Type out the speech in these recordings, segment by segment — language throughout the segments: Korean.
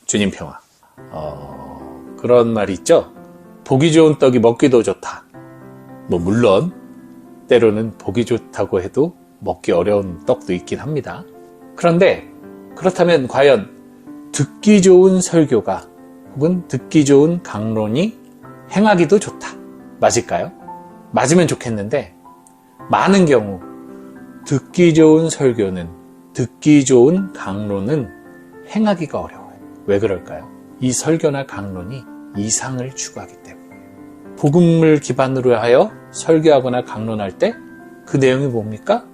주님 평화. 그런 말이 있죠. 보기 좋은 떡이 먹기도 좋다. 물론 때로는 보기 좋다고 해도 먹기 어려운 떡도 있긴 합니다. 그런데 그렇다면 과연 듣기 좋은 설교가 혹은 듣기 좋은 강론이 행하기도 좋다. 맞을까요? 맞으면 좋겠는데 많은 경우 듣기 좋은 설교는, 듣기 좋은 강론은 행하기가 어려워요. 왜 그럴까요? 이 설교나 강론이 이상을 추구하기 때문이에요. 복음을 기반으로 하여 설교하거나 강론할 때 그 내용이 뭡니까?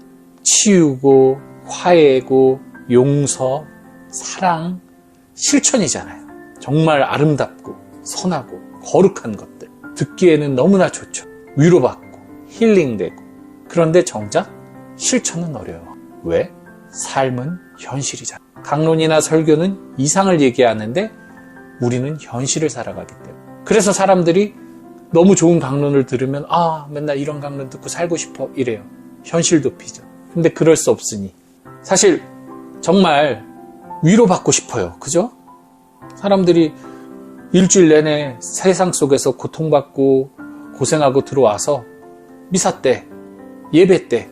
치유고, 화해고, 용서, 사랑, 실천이잖아요. 정말 아름답고 선하고 거룩한 것들. 듣기에는 너무나 좋죠. 위로받고 힐링되고. 그런데 정작 실천은 어려워. 왜? 삶은 현실이잖아. 강론이나 설교는 이상을 얘기하는데 우리는 현실을 살아가기 때문에. 그래서 사람들이 너무 좋은 강론을 들으면 맨날 이런 강론 듣고 살고 싶어 이래요. 현실 도피죠. 근데 그럴 수 없으니 사실 정말 위로받고 싶어요. 그죠? 사람들이 일주일 내내 세상 속에서 고통받고 고생하고 들어와서 미사 때, 예배 때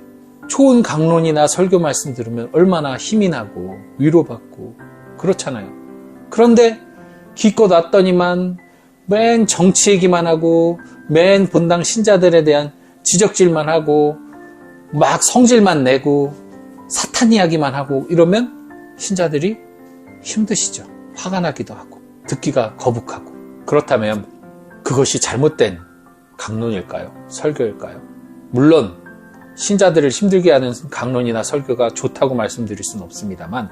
좋은 강론이나 설교 말씀 들으면 얼마나 힘이 나고 위로받고 그렇잖아요. 그런데 기껏 왔더니만 맨 정치 얘기만 하고 맨 본당 신자들에 대한 지적질만 하고 막 성질만 내고 사탄 이야기만 하고 이러면 신자들이 힘드시죠. 화가 나기도 하고 듣기가 거북하고. 그렇다면 그것이 잘못된 강론일까요? 설교일까요? 물론 신자들을 힘들게 하는 강론이나 설교가 좋다고 말씀드릴 수는 없습니다만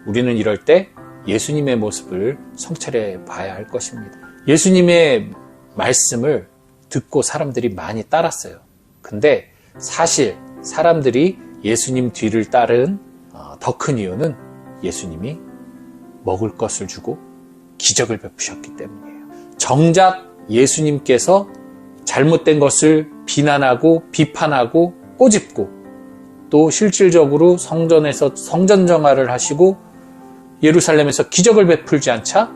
우리는 이럴 때 예수님의 모습을 성찰해 봐야 할 것입니다. 예수님의 말씀을 듣고 사람들이 많이 따랐어요. 근데 사실 사람들이 예수님 뒤를 따른 더 큰 이유는 예수님이 먹을 것을 주고 기적을 베푸셨기 때문이에요. 정작 예수님께서 잘못된 것을 비난하고 비판하고 꼬집고 또 실질적으로 성전에서 성전 정화를 하시고 예루살렘에서 기적을 베풀지 않자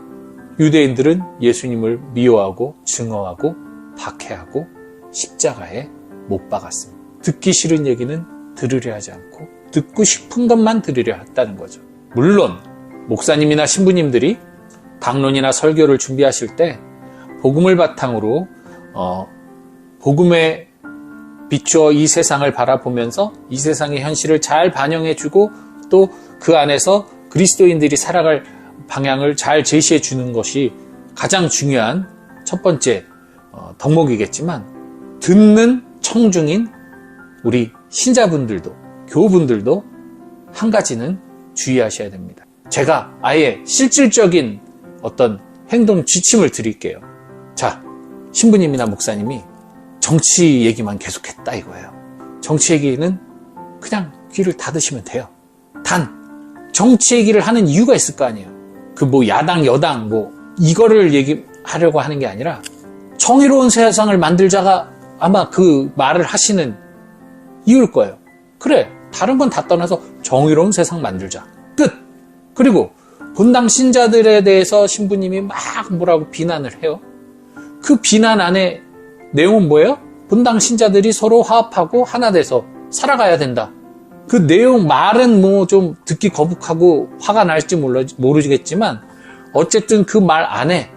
유대인들은 예수님을 미워하고 증오하고 박해하고 십자가에 못 박았습니다. 듣기 싫은 얘기는 들으려 하지 않고 듣고 싶은 것만 들으려 했다는 거죠. 물론 목사님이나 신부님들이 강론이나 설교를 준비하실 때 복음을 바탕으로 복음에 비추어 이 세상을 바라보면서 이 세상의 현실을 잘 반영해주고 또 그 안에서 그리스도인들이 살아갈 방향을 잘 제시해 주는 것이 가장 중요한 첫 번째 덕목이겠지만 듣는 청중인 우리 신자분들도 교우분들도 한 가지는 주의하셔야 됩니다. 제가 아예 실질적인 어떤 행동 지침을 드릴게요. 자, 신부님이나 목사님이 정치 얘기만 계속했다 이거예요. 정치 얘기는 그냥 귀를 닫으시면 돼요. 단 정치 얘기를 하는 이유가 있을 거 아니에요. 야당 여당 이거를 얘기하려고 하는 게 아니라 정의로운 세상을 만들자가 아마 그 말을 하시는 이유일 거예요. 그래, 다른 건 다 떠나서 정의로운 세상 만들자. 끝. 그리고 본당 신자들에 대해서 신부님이 막 뭐라고 비난을 해요. 그 비난 안에 내용은 뭐예요? 본당 신자들이 서로 화합하고 하나 돼서 살아가야 된다. 그 내용 말은 좀 듣기 거북하고 화가 날지 모르겠지만 어쨌든 그 말 안에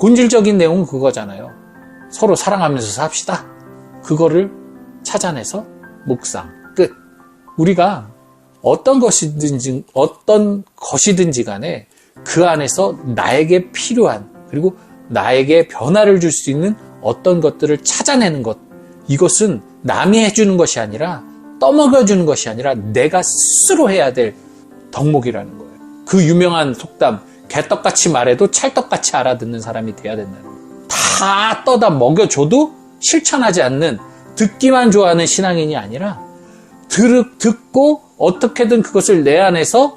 본질적인 내용은 그거잖아요. 서로 사랑하면서 삽시다. 그거를 찾아내서 묵상. 끝. 우리가 어떤 것이든지 간에 그 안에서 나에게 필요한 그리고 나에게 변화를 줄 수 있는 어떤 것들을 찾아내는 것. 이것은 남이 해주는 것이 아니라 떠먹여주는 것이 아니라 내가 스스로 해야 될 덕목이라는 거예요. 그 유명한 속담 개떡같이 말해도 찰떡같이 알아듣는 사람이 돼야 된다는 거예요. 다 떠다 먹여줘도 실천하지 않는 듣기만 좋아하는 신앙인이 아니라 듣고 어떻게든 그것을 내 안에서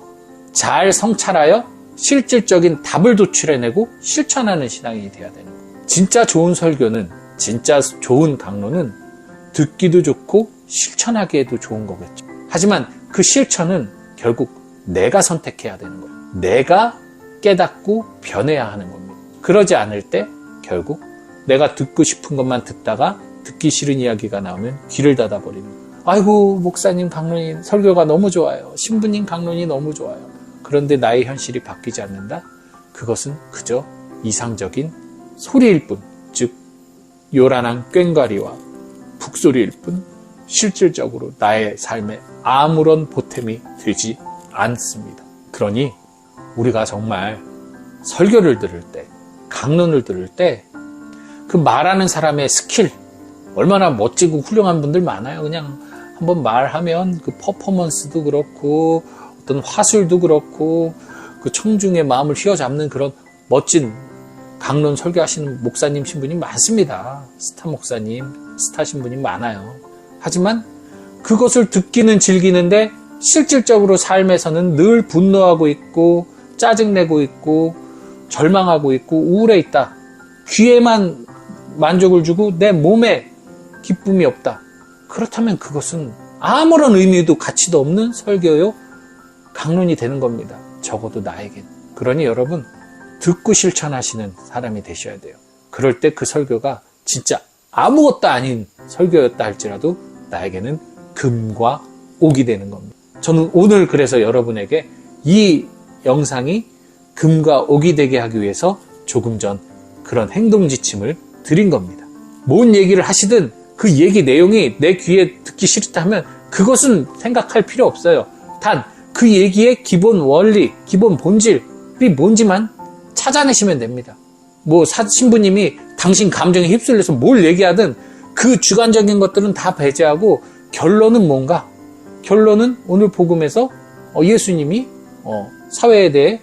잘 성찰하여 실질적인 답을 도출해내고 실천하는 신앙인이 돼야 되는 거예요. 진짜 좋은 설교는 진짜 좋은 강론은 듣기도 좋고 실천하기에도 좋은 거겠죠. 하지만 그 실천은 결국 내가 선택해야 되는 거예요. 내가 깨닫고 변해야 하는 겁니다. 그러지 않을 때 결국 내가 듣고 싶은 것만 듣다가 듣기 싫은 이야기가 나오면 귀를 닫아버리는 거예요. 아이고 목사님 강론이 설교가 너무 좋아요. 신부님 강론이 너무 좋아요. 그런데 나의 현실이 바뀌지 않는다? 그것은 그저 이상적인 소리일 뿐, 즉 요란한 꽹과리와 북소리일 뿐 실질적으로 나의 삶에 아무런 보탬이 되지 않습니다. 그러니 우리가 정말 설교를 들을 때, 강론을 들을 때 그 말하는 사람의 스킬, 얼마나 멋지고 훌륭한 분들 많아요. 그냥 한번 말하면 그 퍼포먼스도 그렇고 어떤 화술도 그렇고 그 청중의 마음을 휘어잡는 그런 멋진 강론 설교하시는 목사님 신부님 많습니다. 스타 목사님, 스타 신부님 많아요. 하지만 그것을 듣기는 즐기는데 실질적으로 삶에서는 늘 분노하고 있고 짜증내고 있고 절망하고 있고 우울해 있다. 귀에만 만족을 주고 내 몸에 기쁨이 없다. 그렇다면 그것은 아무런 의미도 가치도 없는 설교요 강론이 되는 겁니다. 적어도 나에겐. 그러니 여러분 듣고 실천하시는 사람이 되셔야 돼요. 그럴 때 그 설교가 진짜 아무것도 아닌 설교였다 할지라도 나에게는 금과 옥이 되는 겁니다. 저는 오늘 그래서 여러분에게 이 영상이 금과 옥이 되게 하기 위해서 조금 전 그런 행동 지침을 드린 겁니다. 뭔 얘기를 하시든 그 얘기 내용이 내 귀에 듣기 싫다 하면 그것은 생각할 필요 없어요. 단 그 얘기의 기본 원리, 기본 본질이 뭔지만 찾아내시면 됩니다. 뭐 신부님이 당신 감정에 휩쓸려서 뭘 얘기하든 그 주관적인 것들은 다 배제하고 결론은 뭔가? 결론은 오늘 복음에서 예수님이 사회에 대해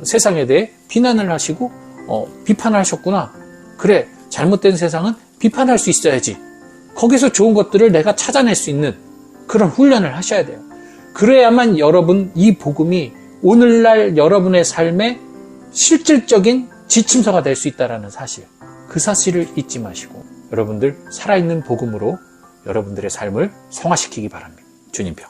세상에 대해 비난을 하시고 비판을 하셨구나. 그래, 잘못된 세상은 비판할 수 있어야지. 거기서 좋은 것들을 내가 찾아낼 수 있는 그런 훈련을 하셔야 돼요. 그래야만 여러분 이 복음이 오늘날 여러분의 삶에 실질적인 지침서가 될 수 있다는 사실, 그 사실을 잊지 마시고 여러분들 살아있는 복음으로 여러분들의 삶을 성화시키기 바랍니다. 주님 평.